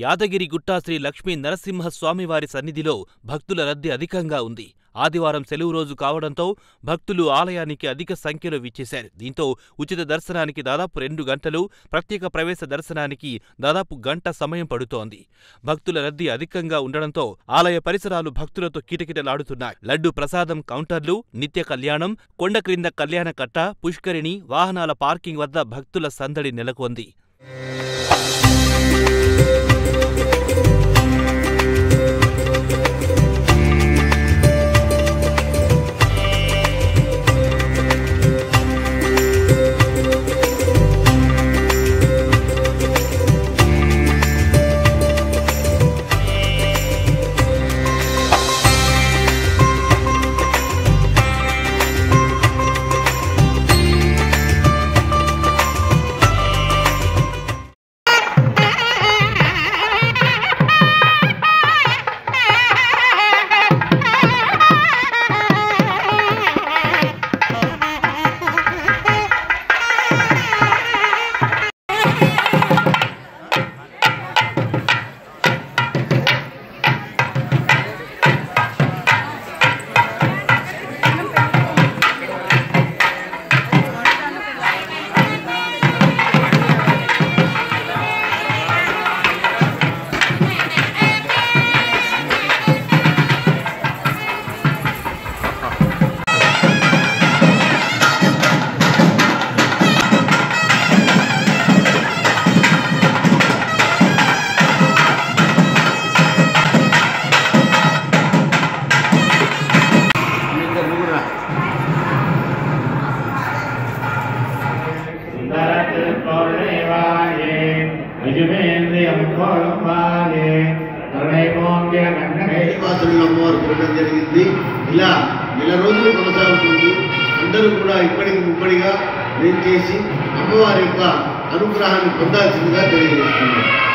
యాదగిరిగుట్ట శ్రీ లక్ష్మీ నరసింహస్వామివారి సన్నిధిలో భక్తుల రద్దీ అధికంగా ఉంది. ఆదివారం సెలవు రోజు కావడంతో భక్తులు ఆలయానికి అధిక సంఖ్యలో విచ్చేశారు. దీంతో ఉచిత దర్శనానికి దాదాపు 2 గంటలు, ప్రత్యేక ప్రవేశ దర్శనానికి దాదాపు గంట సమయం పడుతోంది. భక్తుల రద్దీ అధికంగా ఉండడంతో ఆలయ పరిసరాలు భక్తులతో కిటకిటలాడుతున్నాయి. లడ్డు ప్రసాదం కౌంటర్లు, నిత్య కళ్యాణం, కొండ క్రింద కళ్యాణ కట్ట, పుష్కరిణి, వాహనాల పార్కింగ్ వద్ద భక్తుల సందడి నెలకొంది. జరిగింది. ఇలా నెల రోజులు కొనసాగుతుంది. అందరూ కూడా ఇప్పటిగా చేసి అమ్మవారి యొక్క అనుగ్రహాన్ని పొందాల్సిందిగా తెలియజేస్తున్నారు.